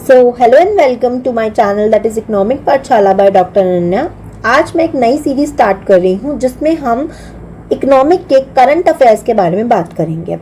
So hello and welcome to my channel that is economic Pathshala by doctor Ananya. आज मैं एक नई सीरीज स्टार्ट कर रही हूँ जिसमें हम इकोनॉमिक के करंट अफेयर्स के बारे में बात करेंगे।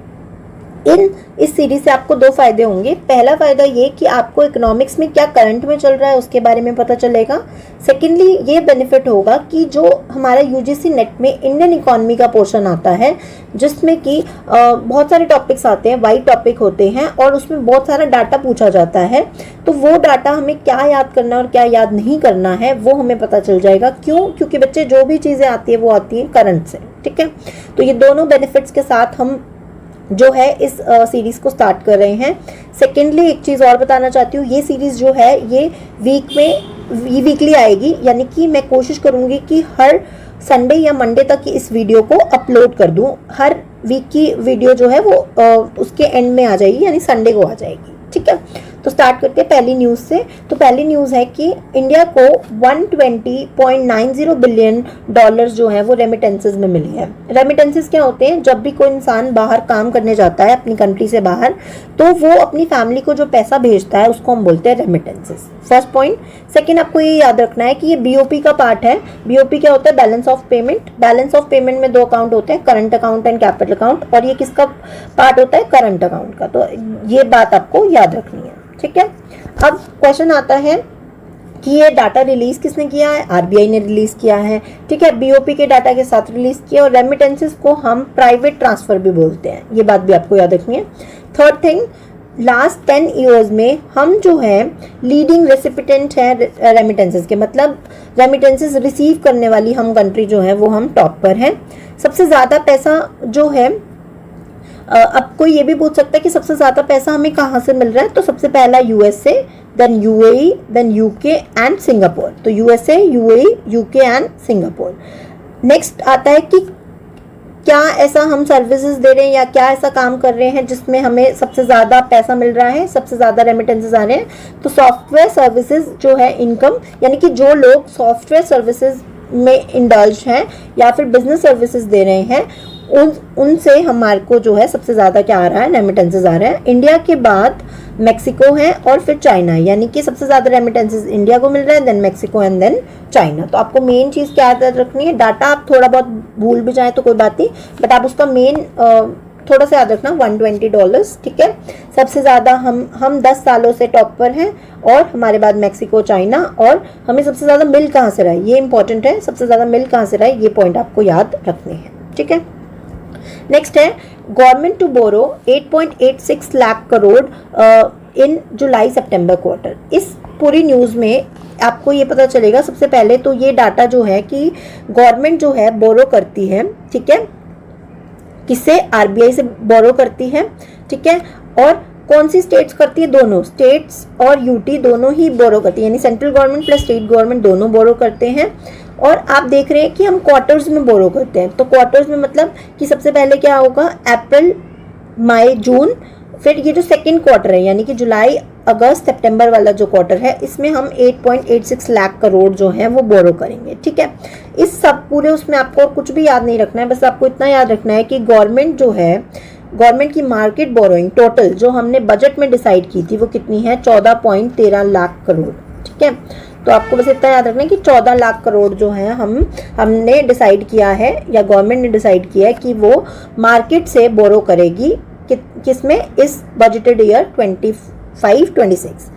इस सीरीज से आपको दो फायदे होंगे। पहला फायदा ये कि आपको इकोनॉमिक्स में क्या करंट में चल रहा है उसके बारे में पता चलेगा। सेकेंडली ये बेनिफिट होगा कि जो हमारा यूजीसी नेट में इंडियन इकोनॉमी का पोर्शन आता है जिसमें कि बहुत सारे टॉपिक्स आते हैं, वाइड टॉपिक होते हैं और उसमें बहुत सारा डाटा पूछा जाता है, तो वो डाटा हमें क्या याद करना और क्या याद नहीं करना है वो हमें पता चल जाएगा। क्यों? क्योंकि बच्चे जो भी चीज़ें आती है वो आती है करंट से। ठीक है, तो ये दोनों बेनिफिट्स के साथ हम जो है इस सीरीज़ को स्टार्ट कर रहे हैं। सेकेंडली एक चीज़ और बताना चाहती हूँ, ये सीरीज़ जो है ये वीकली आएगी, यानी कि मैं कोशिश करूँगी कि हर संडे या मंडे तक इस वीडियो को अपलोड कर दूँ। हर वीक की वीडियो जो है वो उसके एंड में आ जाएगी, यानी संडे को आ जाएगी। ठीक है, तो स्टार्ट करते हैं पहली न्यूज़ से। तो पहली न्यूज़ है कि इंडिया को 120.90 बिलियन डॉलर्स जो है वो रेमिटेंसेस में मिली है। रेमिटेंसेस क्या होते हैं? जब भी कोई इंसान बाहर काम करने जाता है अपनी कंट्री से बाहर, तो वो अपनी फैमिली को जो पैसा भेजता है उसको हम बोलते हैं रेमिटेंसेस। First point. सेकेंड, आपको ये याद रखना है कि ये बीओपी का पार्ट है। बीओपी क्या होता है? Balance of payment. Balance of payment में दो अकाउंट होते हैं, current account and capital account, और ये किसका पार्ट होता है? करंट अकाउंट का। तो ये बात आपको याद रखनी है। ठीक है, अब क्वेश्चन आता है कि ये डाटा रिलीज किसने किया है? आरबीआई ने रिलीज किया है। ठीक है, बीओपी के डाटा के साथ रिलीज किया, और रेमिटेंसेस को हम प्राइवेट ट्रांसफर भी बोलते हैं। ये बात भी आपको याद रखनी है। थर्ड थिंग, लास्ट 10 ईयर्स में हम जो है लीडिंग रेसिपिटेंट हैं रेमिटेंसेस के, मतलब रेमिटेंसेस रिसीव करने वाली हम कंट्री जो है वो हम टॉप पर हैं। सबसे ज़्यादा पैसा जो है, अब कोई ये भी पूछ सकता है कि सबसे ज़्यादा पैसा हमें कहाँ से मिल रहा है, तो सबसे पहला USA, then UAE, then UK and Singapore. तो USA, UAE, UK and Singapore. Next आता है कि क्या ऐसा हम सर्विसेज दे रहे हैं या क्या ऐसा काम कर रहे हैं जिसमें हमें सबसे ज़्यादा पैसा मिल रहा है, सबसे ज़्यादा रेमिटेंसेज आ रहे हैं। तो सॉफ्टवेयर सर्विसेज जो है इनकम, यानी कि जो लोग सॉफ्टवेयर सर्विसेज में इंडल्ज हैं या फिर बिजनेस सर्विसेज दे रहे हैं, उनसे हमारे को जो है सबसे ज़्यादा क्या आ रहा है? रेमिटेंसेज आ रहे हैं। इंडिया के बाद मेक्सिको है और फिर चाइना, यानी कि सबसे ज़्यादा रेमिटेंसेज इंडिया को मिल रहा है, then Mexico and then China. तो आपको मेन चीज़ क्या याद रखनी है? डाटा आप थोड़ा बहुत भूल भी जाए तो कोई बात नहीं, बट आप उसका मेन थोड़ा सा याद रखना, $120। ठीक है, सबसे ज़्यादा हम 10 सालों से टॉप पर हैं, और हमारे बाद मेक्सिको, चाइना, और हमें सबसे ज़्यादा मिल कहाँ से रहा है ये इंपॉर्टेंट है। सबसे ज़्यादा मिल कहाँ से रहा है ये पॉइंट आपको याद रखने हैं। ठीक है, नेक्स्ट है government to borrow 8.86 lakh crore in जुलाई सितंबर क्वार्टर। इस पूरी न्यूज़ में आपको ये पता चलेगा, सबसे पहले तो ये डाटा जो है कि गवर्नमेंट जो है बोरो करती है। ठीक है, किससे? आरबीआई से बोरो करती है। ठीक है, और कौन सी स्टेट्स करती है? दोनों स्टेट्स और यूटी दोनों ही बोरो करती है, यानी central government plus state government दोनों बोरो करते हैं। और आप देख रहे हैं कि हम क्वार्टर्स में बोरो करते हैं। तो क्वार्टर्स में मतलब कि सबसे पहले क्या होगा? अप्रैल, मई, जून, फिर ये जो सेकंड क्वार्टर है यानी कि जुलाई, अगस्त, सितंबर वाला जो क्वार्टर है, इसमें हम 8.86 लाख करोड़ जो है वो बोरो करेंगे। ठीक है, इस सब पूरे उसमें आपको कुछ भी याद नहीं रखना है, बस आपको इतना याद रखना है कि गवर्नमेंट जो है, गवर्नमेंट की मार्केट बोरोइंग टोटल जो हमने बजट में डिसाइड की थी वो कितनी है? 14.13 लाख करोड़। ठीक है, तो आपको बस इतना याद रखना है कि 14 लाख करोड़ जो है हमने डिसाइड किया है, या गवर्नमेंट ने डिसाइड किया है कि वो मार्केट से बोरो करेगी। किसमें? इस बजटेड ईयर 25-26।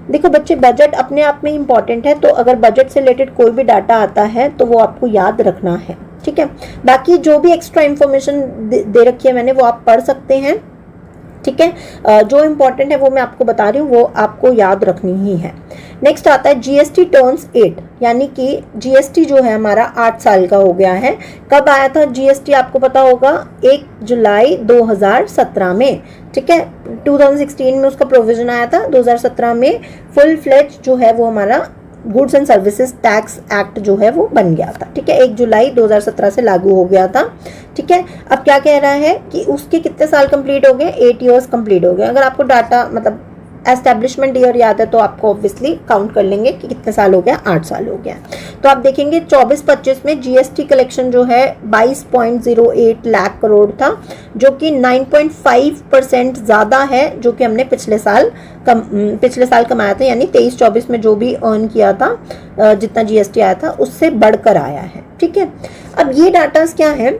देखो बच्चे, बजट अपने आप में इम्पॉर्टेंट है, तो अगर बजट से रिलेटेड कोई भी डाटा आता है तो वो आपको याद रखना है। ठीक है, बाकी जो भी एक्स्ट्रा इन्फॉर्मेशन दे रखी है मैंने वो आप पढ़ सकते हैं। ठीक है, जो इम्पोर्टेंट है वो मैं आपको बता रही हूँ, वो आपको याद रखनी ही है। नेक्स्ट आता है जीएसटी टर्न्स 8, यानी कि जीएसटी जो है हमारा 8 साल का हो गया है। कब आया था जीएसटी? आपको पता होगा 1 जुलाई 2017 में। ठीक है, 2016 में उसका प्रोविजन आया था, 2017 में फुल फ्लेज जो है वो हमारा goods and services tax act जो है वो बन गया था। ठीक है, 1 जुलाई 2017 से लागू हो गया था। ठीक है, अब क्या कह रहा है कि उसके कितने साल कंप्लीट हो गए? 8 ईयर्स कंप्लीट हो गए। अगर आपको डाटा मतलब एस्टेब्लिशमेंट ईयर याद है तो आपको ऑब्वियसली काउंट कर लेंगे कि कितने साल हो गया, 8 साल हो गया। तो आप देखेंगे 24-25 में जीएसटी कलेक्शन जो है 22.08 लाख करोड़ था, जो कि 9.5% ज़्यादा है जो कि हमने पिछले साल कमाया था, यानी 23-24 में जो भी अर्न किया था, जितना जीएसटी आया था उससे बढ़कर आया है। ठीक है, अब ये डाटास क्या है,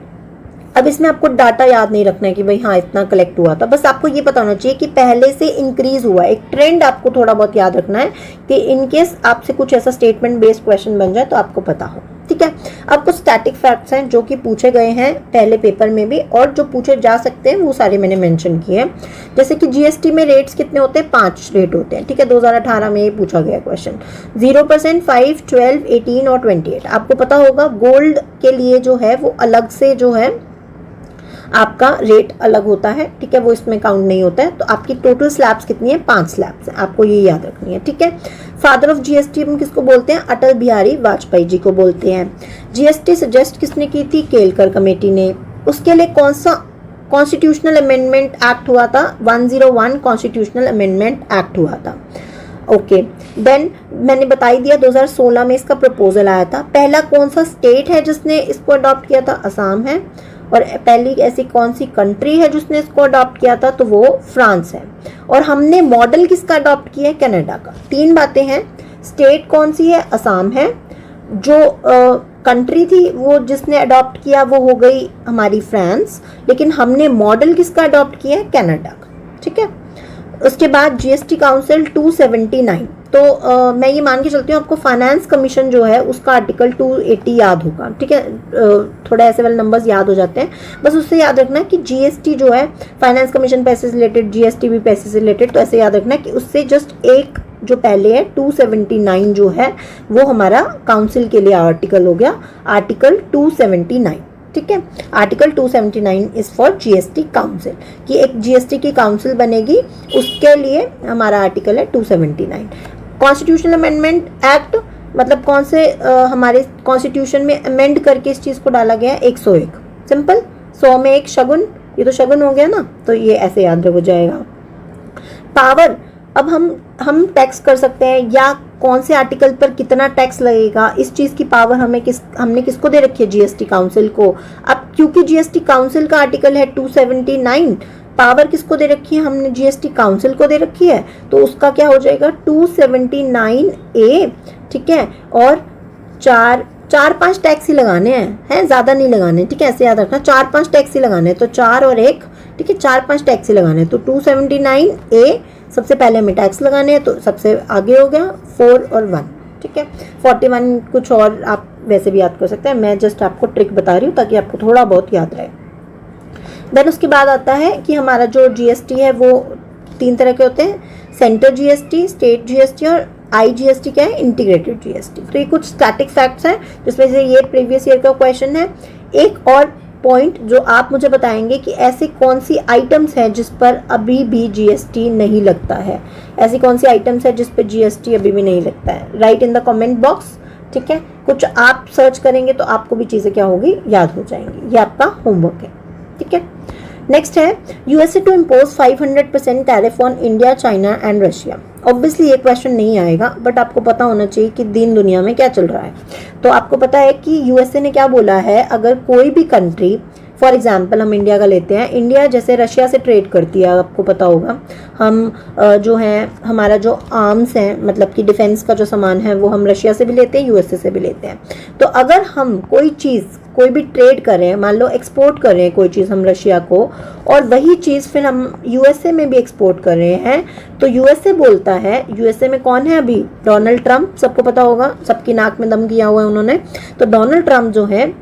अब इसमें आपको डाटा याद नहीं रखना है कि भाई हाँ इतना कलेक्ट हुआ था, बस आपको ये पता होना चाहिए कि पहले से इंक्रीज हुआ है। एक ट्रेंड आपको थोड़ा बहुत याद रखना है कि इनकेस आपसे कुछ ऐसा स्टेटमेंट बेस्ड क्वेश्चन बन जाए तो आपको पता हो। ठीक है, अब कुछ स्टैटिक फैक्ट्स हैं जो कि पूछे गए हैं पहले पेपर में भी, और जो पूछे जा सकते हैं वो सारे मैंने मेंशन किए हैं। जैसे कि जीएसटी में रेट्स कितने होते हैं, 5 रेट होते हैं। ठीक है, 2018 में ये पूछा गया क्वेश्चन, 0%, 5, 12, 18 और 28। आपको पता होगा गोल्ड के लिए जो है वो अलग से जो है आपका रेट अलग होता है। ठीक है, वो इसमें काउंट नहीं होता है। तो आपकी टोटल स्लैब्स कितनी है, 5 स्लैब्स हैं, आपको ये याद रखनी है। ठीक है, फादर ऑफ जीएसटी हम किसको बोलते हैं, अटल बिहारी वाजपेयी जी को बोलते हैं। जीएसटी सजेस्ट किसने की थी, केलकर कमेटी ने। उसके लिए कौन सा कॉन्स्टिट्यूशनल अमेंडमेंट एक्ट हुआ था, 101 कॉन्स्टिट्यूशनल अमेंडमेंट एक्ट हुआ था। ओके, देन मैंने बता ही दिया 2016 में इसका प्रपोजल आया था। पहला कौन सा स्टेट है जिसने इसको अडॉप्ट किया था, असम है। और पहली ऐसी कौन सी कंट्री है जिसने इसको अडॉप्ट किया था, तो वो फ्रांस है। और हमने मॉडल किसका अडॉप्ट किया है, कनाडा का। 3 बातें हैं, स्टेट कौन सी है, असम है। जो कंट्री थी वो जिसने अडॉप्ट किया वो हो गई हमारी फ्रांस, लेकिन हमने मॉडल किसका अडॉप्ट किया है, कनाडा का। ठीक है, उसके बाद जीएसटी काउंसिल 279। तो मैं ये मान के चलती हूँ आपको फाइनेंस कमीशन जो है उसका आर्टिकल 280 याद होगा। ठीक है, थोड़ा ऐसे वाले नंबर्स याद हो जाते हैं, बस उससे याद रखना है कि जीएसटी जो है फाइनेंस कमीशन पैसे से रिलेटेड, जीएसटी भी पैसे से रिलेटेड। तो ऐसे याद रखना है कि उससे जस्ट एक जो पहले है 279 जो है वो हमारा काउंसिल के लिए आर्टिकल हो गया, आर्टिकल 279। ठीक है, article 279 is for GST council, कि एक जीएसटी की काउंसिल बनेगी, उसके लिए हमारा आर्टिकल है 279। कॉन्स्टिट्यूशनल अमेंडमेंट एक्ट मतलब कौन से हमारे कॉन्स्टिट्यूशन में अमेंड करके इस चीज़ को डाला गया है, 101। सिंपल, 100 में 1 शगुन, ये तो शगुन हो गया ना, तो ये ऐसे याद हो जाएगा। पावर, अब हम टैक्स कर सकते हैं या कौन से आर्टिकल पर कितना टैक्स लगेगा, इस चीज़ की पावर हमने किसको दे रखी है, जीएसटी काउंसिल को। अब क्योंकि जीएसटी काउंसिल का आर्टिकल है 279, पावर किसको दे रखी है, हमने जीएसटी काउंसिल को दे रखी है, तो उसका क्या हो जाएगा 279A। ठीक है, और 4-5 टैक्स ही लगाने हैं, ज़्यादा नहीं लगाने। ठीक है, ऐसे याद रखना, 4-5 टैक्स ही लगाने हैं, तो 4 और 1, ठीक है, 4-5 टैक्स ही लगाने हैं। तो 279A सबसे पहले हमें टैक्स लगाने हैं, तो सबसे आगे हो गया 4 और 1। ठीक है, 41 कुछ और आप वैसे भी याद कर सकते हैं, मैं जस्ट आपको ट्रिक बता रही हूँ ताकि आपको थोड़ा बहुत याद रहे। देन उसके बाद आता है कि हमारा जो जीएसटी है वो 3 तरह के होते हैं, सेंटर जीएसटी, स्टेट जीएसटी और आईजीएसटी क्या है, इंटीग्रेटेड जीएसटी। तो ये कुछ स्टैटिक फैक्ट्स हैं जिसमें से ये प्रीवियस ईयर का क्वेश्चन है। एक और पॉइंट जो आप मुझे बताएंगे कि ऐसी कौन सी आइटम्स हैं जिस पर अभी भी जीएसटी नहीं लगता है, ऐसी कौन सी आइटम्स है जिस पर जीएसटी अभी भी नहीं लगता है, right in the comment box. ठीक है, कुछ आप सर्च करेंगे तो आपको भी चीज़ें क्या होगी, याद हो जाएंगी। ये आपका होमवर्क है। ठीक है, नेक्स्ट है USA to impose 500% tariff on India, China and Russia. Obviously ये क्वेश्चन नहीं आएगा, बट आपको पता होना चाहिए कि दीन दुनिया में क्या चल रहा है। तो आपको पता है कि यूएसए ने क्या बोला है, अगर कोई भी कंट्री, फॉर एग्जाम्पल हम इंडिया का लेते हैं, इंडिया जैसे रशिया से ट्रेड करती है, आपको पता होगा, हम जो है हमारा जो आर्म्स हैं मतलब कि डिफेंस का जो सामान है वो हम रशिया से भी लेते हैं, यूएसए से भी लेते हैं। तो अगर हम कोई चीज़ कोई भी ट्रेड कर रहे हैं, मान लो एक्सपोर्ट कर रहे हैं कोई चीज़ हम रशिया को, और वही चीज़ फिर हम यूएसए में भी एक्सपोर्ट कर रहे हैं, तो यूएसए बोलता है, यूएसए में कौन है अभी, डोनाल्ड ट्रंप, सबको पता होगा, सबकी नाक में दम किया हुआ है उन्होंने। तो डोनाल्ड ट्रंप जो है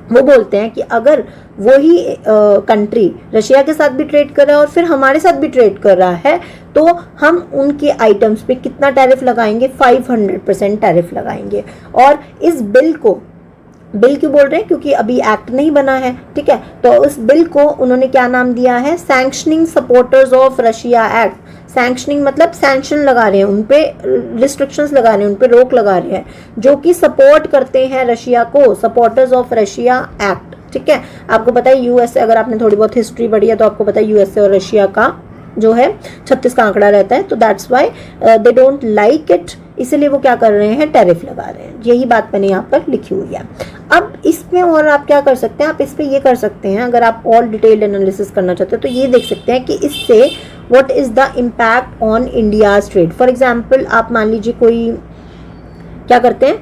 वो बोलते हैं कि अगर वही कंट्री रशिया के साथ भी ट्रेड कर रहा है और फिर हमारे साथ भी ट्रेड कर रहा है, तो हम उनके आइटम्स पे कितना टैरिफ लगाएंगे, 500% टैरिफ लगाएंगे। और इस बिल क्यों बोल रहे हैं, क्योंकि अभी एक्ट नहीं बना है। ठीक है, तो उस बिल को उन्होंने क्या नाम दिया है, sanctioning supporters of Russia act. Sanctioning मतलब सैंक्शन लगा रहे हैं, उन पे रिस्ट्रिक्शंस लगा रहे हैं, उन पे रोक लगा रहे हैं जो कि सपोर्ट करते हैं रशिया को, सपोर्टर्स ऑफ रशिया एक्ट। ठीक है, आपको पता है यूएसए, अगर आपने थोड़ी बहुत हिस्ट्री पढ़ी है तो आपको पता है यूएसए और रशिया का जो है 36 का आंकड़ा रहता है, तो that's why they don't like it, इसलिए वो क्या कर रहे हैं, टैरिफ लगा रहे हैं। यही बात मैंने यहाँ पर लिखी हुई है। अब इसमें और आप क्या कर सकते हैं, आप इस पे ये कर सकते हैं, अगर आप और डिटेल्ड एनालिसिस करना चाहते हैं तो ये देख सकते हैं कि इससे what is the impact on India's trade. For example आप मान लीजिए कोई क्या करते हैं,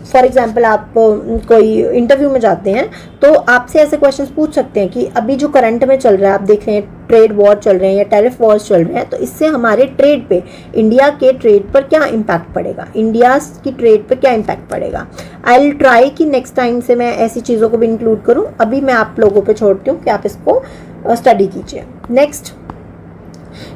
फॉर एग्जाम्पल आप कोई इंटरव्यू में जाते हैं तो आपसे ऐसे क्वेश्चंस पूछ सकते हैं कि अभी जो करंट में चल रहा है, आप देख रहे हैं ट्रेड वॉर चल रहे हैं या टैरिफ वॉर्स चल रहे हैं, तो इससे हमारे ट्रेड पे, इंडिया के ट्रेड पर क्या इम्पैक्ट पड़ेगा, इंडिया की ट्रेड पर क्या इम्पैक्ट पड़ेगा। आई विल ट्राई कि नेक्स्ट टाइम से मैं ऐसी चीज़ों को भी इंक्लूड करूँ। अभी मैं आप लोगों पर छोड़ती हूँ कि आप इसको स्टडी कीजिए। Next,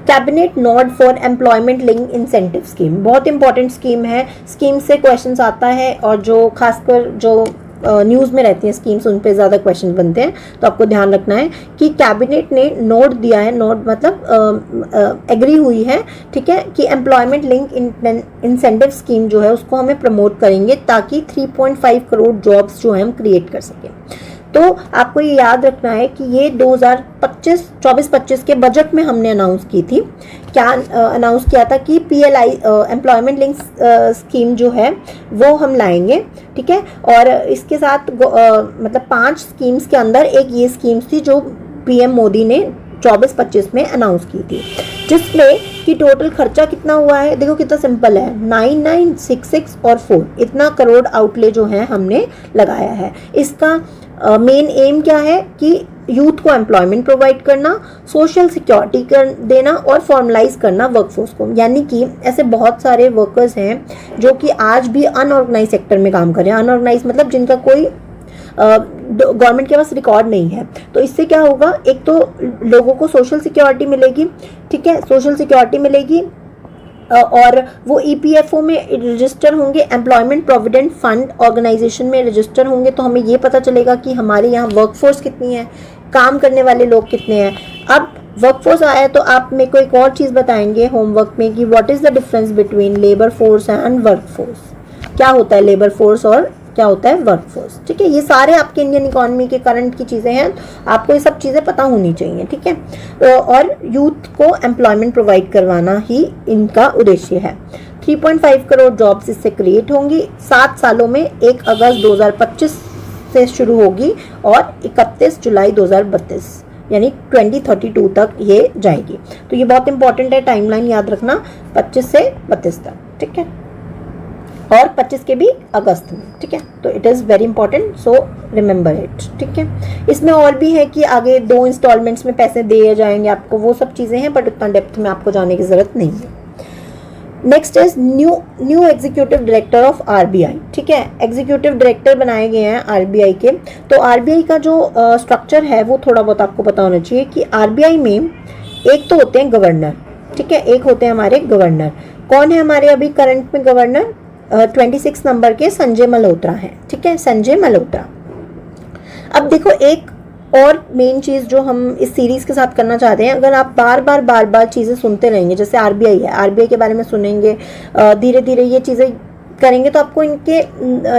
cabinet node for employment link incentive scheme, बहुत इंपॉर्टेंट स्कीम है। स्कीम से क्वेश्चंस आता है और जो खासकर जो न्यूज़ में रहती हैं स्कीम्स, उन पे ज़्यादा क्वेश्चन बनते हैं, तो आपको ध्यान रखना है कि कैबिनेट ने नोट दिया है, नोट मतलब एग्री हुई है, ठीक है, कि एम्प्लॉयमेंट लिंक इंसेंटिव स्कीम जो है उसको हमें प्रमोट करेंगे ताकि 3.5 करोड़ जॉब्स जो है हम क्रिएट कर सकें। तो आपको ये याद रखना है कि ये 2024-25 के बजट में हमने अनाउंस की थी। क्या अनाउंस किया था कि PLI एम्प्लॉयमेंट लिंक स्कीम जो है वो हम लाएंगे, ठीक है। और इसके साथ मतलब 5 स्कीम्स के अंदर एक ये स्कीम्स थी जो PM मोदी ने 24-25 में अनाउंस की थी, जिसमें कि टोटल खर्चा कितना हुआ है, देखो कितना सिंपल है, 9966 और 4, इतना करोड़ आउटले जो है हमने लगाया है। इसका मेन एम क्या है कि यूथ को एम्प्लॉयमेंट प्रोवाइड करना, सोशल सिक्योरिटी कर देना और फॉर्मलाइज करना वर्कफोर्स को। यानी कि ऐसे बहुत सारे वर्कर्स हैं जो कि आज भी अनऑर्गेनाइज सेक्टर में काम कर रहे हैं। अनऑर्गेनाइज मतलब जिनका कोई गवर्नमेंट के पास रिकॉर्ड नहीं है। तो इससे क्या होगा, एक तो लोगों को सोशल सिक्योरिटी मिलेगी, ठीक है, सोशल सिक्योरिटी मिलेगी, और वो EPFO में रजिस्टर होंगे, एम्प्लॉयमेंट प्रोविडेंट फंड ऑर्गेनाइजेशन में रजिस्टर होंगे, तो हमें ये पता चलेगा कि हमारे यहाँ वर्कफोर्स कितनी है, काम करने वाले लोग कितने हैं। अब वर्कफोर्स आया तो आप मेरे को एक और चीज़ बताएंगे होमवर्क में कि what is the difference between labour force and workforce, क्या होता है लेबर फोर्स और क्या होता है वर्कफोर्स, ठीक है। ये सारे आपके इंडियन इकोनॉमी के करंट की चीज़ें हैं, आपको ये सब चीज़ें पता होनी चाहिए, ठीक है। और यूथ को एम्प्लॉयमेंट प्रोवाइड करवाना ही इनका उद्देश्य है। 3.5 करोड़ जॉब्स इससे क्रिएट होंगी 7 सालों में, 1 अगस्त 2025 से शुरू होगी और 31 जुलाई 2032 यानी 2032 तक ये जाएगी। तो ये बहुत इंपॉर्टेंट है, टाइमलाइन याद रखना, 25 से 32 तक, ठीक है, और 25 के भी अगस्त में, ठीक है। तो it is very important, so remember it, ठीक है। इसमें और भी है कि आगे 2 इंस्टॉलमेंट्स में पैसे दिए जाएंगे आपको, वो सब चीज़ें हैं, बट उतना डेप्थ में आपको जाने की ज़रूरत नहीं है। Next is new executive director of RBI, ठीक है। एग्जीक्यूटिव डायरेक्टर बनाए गए हैं RBI के। तो RBI का जो स्ट्रक्चर है वो थोड़ा बहुत आपको पता होना चाहिए कि RBI में एक तो होते हैं गवर्नर, ठीक है, एक होते हैं हमारे गवर्नर। कौन है हमारे अभी करंट में गवर्नर? 26 नंबर के संजय मल्होत्रा हैं, ठीक है, संजय मल्होत्रा। अब देखो एक और मेन चीज़ जो हम इस सीरीज़ के साथ करना चाहते हैं, अगर आप बार बार चीज़ें सुनते रहेंगे, जैसे RBI है, RBI के बारे में सुनेंगे, धीरे धीरे ये चीज़ें करेंगे तो आपको इनके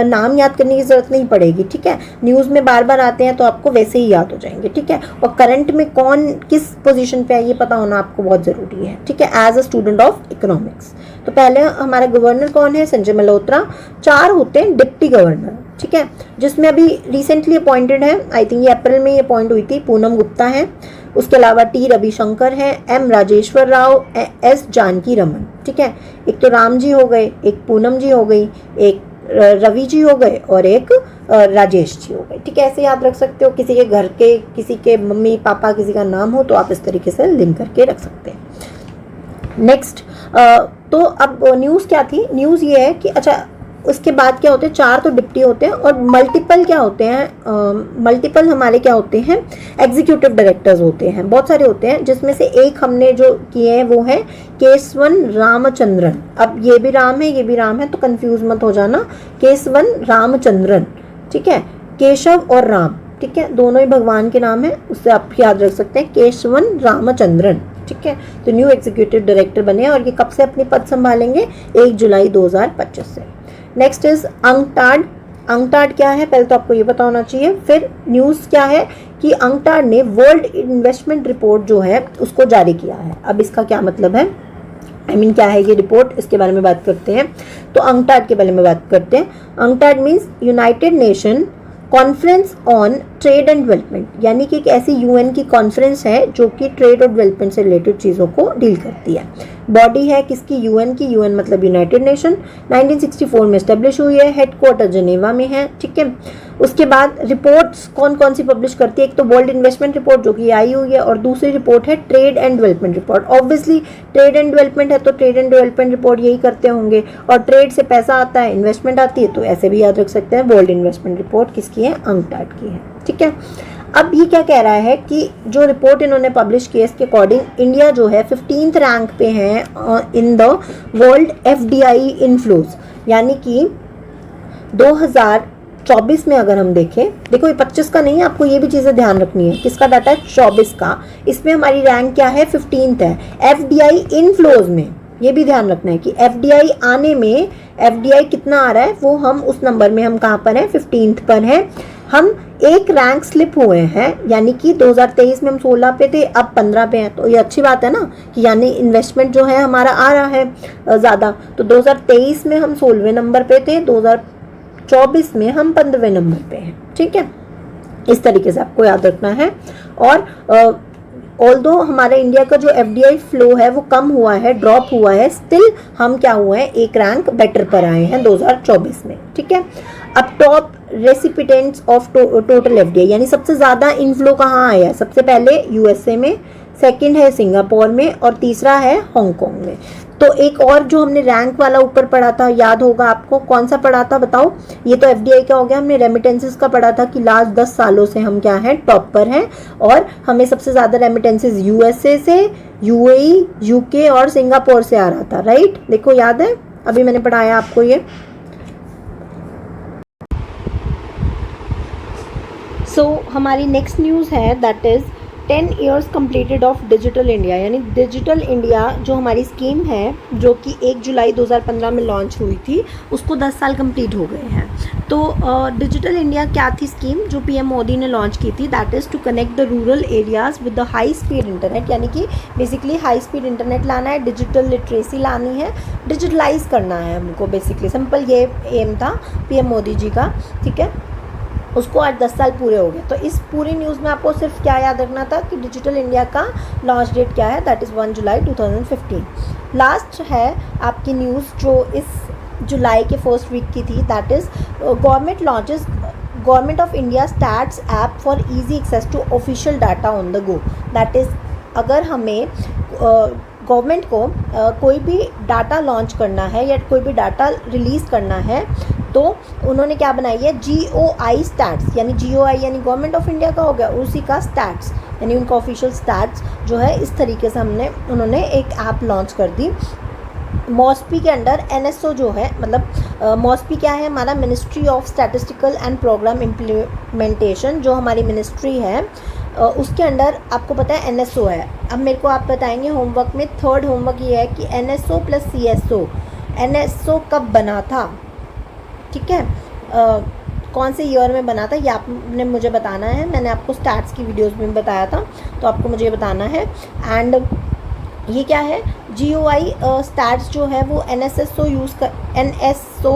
नाम याद करने की ज़रूरत नहीं पड़ेगी, ठीक है। न्यूज़ में बार बार आते हैं तो आपको वैसे ही याद हो जाएंगे, ठीक है। और करंट में कौन किस पोजीशन पे है ये पता होना आपको बहुत ज़रूरी है, ठीक है, as a student of economics. तो पहले हमारा गवर्नर कौन है? संजय मल्होत्रा। 4 होते हैं डिप्टी गवर्नर, ठीक है, जिसमें अभी रिसेंटली अपॉइंटेड है, आई थिंक ये अप्रैल में ये अपॉइंट हुई थी, पूनम गुप्ता है। उसके अलावा T रविशंकर है, M राजेश्वर राव, S जानकी रमन, ठीक है। एक तो राम जी हो गए, एक पूनम जी हो गई, एक रवि जी हो गए और एक राजेश जी हो गए, ठीक है। ऐसे याद रख सकते हो, किसी के घर के, किसी के मम्मी पापा किसी का नाम हो तो आप इस तरीके से लिंक करके रख सकते हैं। नेक्स्ट, तो अब न्यूज़ क्या थी? न्यूज़ ये है कि अच्छा उसके बाद क्या होते हैं, 4 तो डिप्टी होते हैं और मल्टीपल क्या होते हैं, मल्टीपल हमारे क्या होते हैं, एग्जीक्यूटिव डायरेक्टर्स होते हैं, बहुत सारे होते हैं, जिसमें से एक हमने जो किए हैं वो है केशवन रामचंद्रन। अब ये भी राम है, ये भी राम है, तो कंफ्यूज मत हो जाना, केशवन रामचंद्रन, ठीक है, केशव और राम, ठीक है, दोनों ही भगवान के नाम है, उससे आप याद रख सकते हैं, केशवन रामचंद्रन, ठीक है। तो न्यू एग्जीक्यूटिव डायरेक्टर बने और ये कब से अपनी पद संभालेंगे? 1 जुलाई 2025 से। नेक्स्ट इज अंगटाड अंकटाड क्या है पहले तो आपको ये पता होना चाहिए। फिर न्यूज़ क्या है कि अंकटाड ने वर्ल्ड इन्वेस्टमेंट रिपोर्ट जो है उसको जारी किया है। अब इसका क्या मतलब है, क्या है ये रिपोर्ट, इसके बारे में बात करते हैं। तो अंकटाड के बारे में बात करते हैं। UNCTAD means United nation conference on trade and development, यानी कि एक ऐसी यूएन की कॉन्फ्रेंस है जो कि ट्रेड और डेवलपमेंट से रिलेटेड चीज़ों को डील करती है। बॉडी है किसकी, यूएन की, यूएन मतलब यूनाइटेड नेशन, 1964 में स्टेब्लिश हुई है, हेडक्वार्टर जनेवा में है, ठीक है। उसके बाद रिपोर्ट्स कौन कौन सी पब्लिश करती है, एक तो वर्ल्ड इन्वेस्टमेंट रिपोर्ट जो कि आई हुई है, और दूसरी रिपोर्ट है trade and development report. Obviously trade and development है तो ट्रेड एंड डेवलपमेंट रिपोर्ट यही करते होंगे, और ट्रेड से पैसा आता है, इन्वेस्टमेंट आती है, तो ऐसे भी याद रख सकते हैं वर्ल्ड इन्वेस्टमेंट रिपोर्ट किसकी है, अंकटाड की है, ठीक है। अब ये क्या कह रहा है कि जो रिपोर्ट इन्होंने पब्लिश की है इसके अकॉर्डिंग इंडिया जो है 15th रैंक पे है in the world FDI inflows, यानी कि 2024 में अगर हम देखें, देखो ये 25 का नहीं है, आपको ये भी चीज़ें ध्यान रखनी है, किसका डाटा है, 24 का, इसमें हमारी रैंक क्या है, 15th है एफडीआई इनफ्लोज में। ये भी ध्यान रखना है कि एफडीआई आने में एफडीआई कितना आ रहा है वो हम उस नंबर में हम कहाँ पर हैं, 15th पर हैं। हम एक रैंक स्लिप हुए हैं, यानी कि 2023 में हम 16 पे थे, अब 15 पे हैं, तो ये अच्छी बात है ना कि यानी इन्वेस्टमेंट जो है हमारा आ रहा है ज़्यादा। तो 2023 में हम 16वें नंबर पे थे, 2024 में हम 15वें नंबर पे हैं, ठीक है। इस तरीके से आपको याद रखना है। और ऑल्दो हमारे इंडिया का जो एफडीआई फ्लो है वो कम हुआ है, ड्रॉप हुआ है, स्टिल हम क्या हुए हैं, एक रैंक बेटर पर आए हैं 2024 में, ठीक है। अब टॉप रेसिपिटेंट्स ऑफ टोटल एफडीआई, यानी सबसे ज़्यादा इनफ्लो कहाँ आया है, सबसे पहले यूएसए में, सेकंड है सिंगापुर में, और तीसरा है हांगकांग में। तो एक और जो हमने रैंक वाला ऊपर पढ़ा था, याद होगा आपको, कौन सा पढ़ा था बताओ, ये तो एफडीआई का हो गया, हमने रेमिटेंसेस का पढ़ा था कि लास्ट 10 सालों से हम क्या हैं, टॉप पर हैं, और हमें सबसे ज़्यादा रेमिटेंसेस यूएसए से, यूएई, यूके और सिंगापुर से आ रहा था, राइट। देखो याद है, अभी मैंने पढ़ाया आपको ये। हमारी नेक्स्ट न्यूज़ है that is 10 years completed of digital India, यानी डिजिटल इंडिया जो हमारी स्कीम है जो कि 1 जुलाई 2015 में लॉन्च हुई थी, उसको 10 साल कंप्लीट हो गए हैं। तो डिजिटल इंडिया क्या थी स्कीम जो पीएम मोदी ने लॉन्च की थी, that is to connect the rural areas with the high speed internet, यानी कि बेसिकली हाई स्पीड इंटरनेट लाना है, डिजिटल लिटरेसी लानी है, डिजिटलाइज करना है हमको, बेसिकली सिंपल ये एम था पीएम मोदी जी का, ठीक है। उसको आज 10 साल पूरे हो गए। तो इस पूरी न्यूज़ में आपको सिर्फ क्या याद रखना था कि डिजिटल इंडिया का लॉन्च डेट क्या है, दैट इज़ 1 जुलाई 2015। लास्ट है आपकी न्यूज़ जो इस जुलाई के फर्स्ट वीक की थी, that is government launches government of India starts app for easy access to official data on the go. That is अगर हमें गवर्नमेंट को कोई भी डाटा लॉन्च करना है या कोई भी डाटा रिलीज़ करना है, तो उन्होंने क्या बनाई है, GOI स्टैट्स, यानी GOI यानी गवर्नमेंट ऑफ इंडिया का हो गया, उसी का स्टैट्स यानी उनका ऑफिशियल स्टैट्स जो है, इस तरीके से उन्होंने एक ऐप लॉन्च कर दी। मॉस्पी के अंडर NSO जो है, मतलब मॉस्पी क्या है, हमारा ministry of statistical and programme implementation, जो हमारी मिनिस्ट्री है उसके अंडर आपको पता है NSO है। अब मेरे को आप बताएंगे होमवर्क में, थर्ड होमवर्क ये है कि NSO प्लस CSO, NSO कब बना था, ठीक है, कौन से ईयर में बना था, ये आपने मुझे बताना है। मैंने आपको स्टैट्स की वीडियोस में बताया था, तो आपको मुझे बताना है। एंड ये क्या है, GOI स्टैट्स जो है वो NSO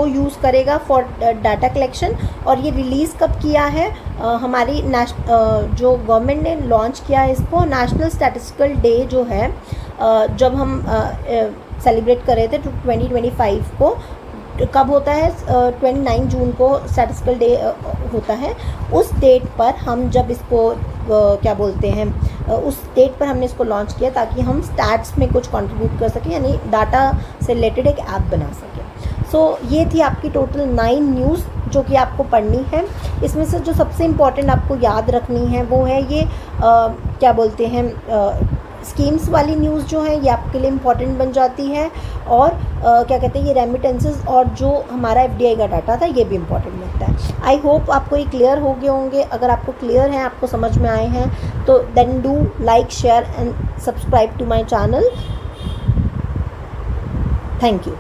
यूज़ करेगा फॉर डाटा कलेक्शन, और ये रिलीज़ कब किया है, हमारी जो गवर्नमेंट ने लॉन्च किया है इसको, नेशनल स्टैटिस्टिकल डे जो है, जब हम सेलिब्रेट कर रहे थे 2025 को, कब होता है, 29 जून को स्टैटिस्टिकल डे होता है। उस डेट पर हम जब इसको क्या बोलते हैं, उस डेट पर हमने इसको लॉन्च किया ताकि हम स्टैट्स में कुछ कंट्रीब्यूट कर सकें, यानी डाटा से रिलेटेड एक ऐप बना सकें। सो ये थी आपकी टोटल 9 न्यूज़ जो कि आपको पढ़नी है। इसमें से जो सबसे इम्पॉर्टेंट आपको याद रखनी है वो है ये क्या बोलते हैं, स्कीम्स वाली न्यूज़ जो है ये आपके लिए इम्पॉर्टेंट बन जाती है, और क्या कहते हैं, ये रेमिटेंसेस और जो हमारा FDI का डाटा था ये भी इम्पॉर्टेंट बनता है। आई होप आपको ये क्लियर हो गए होंगे। अगर आपको क्लियर है, आपको समझ में आए हैं, तो then do like, share and subscribe to my channel. Thank you.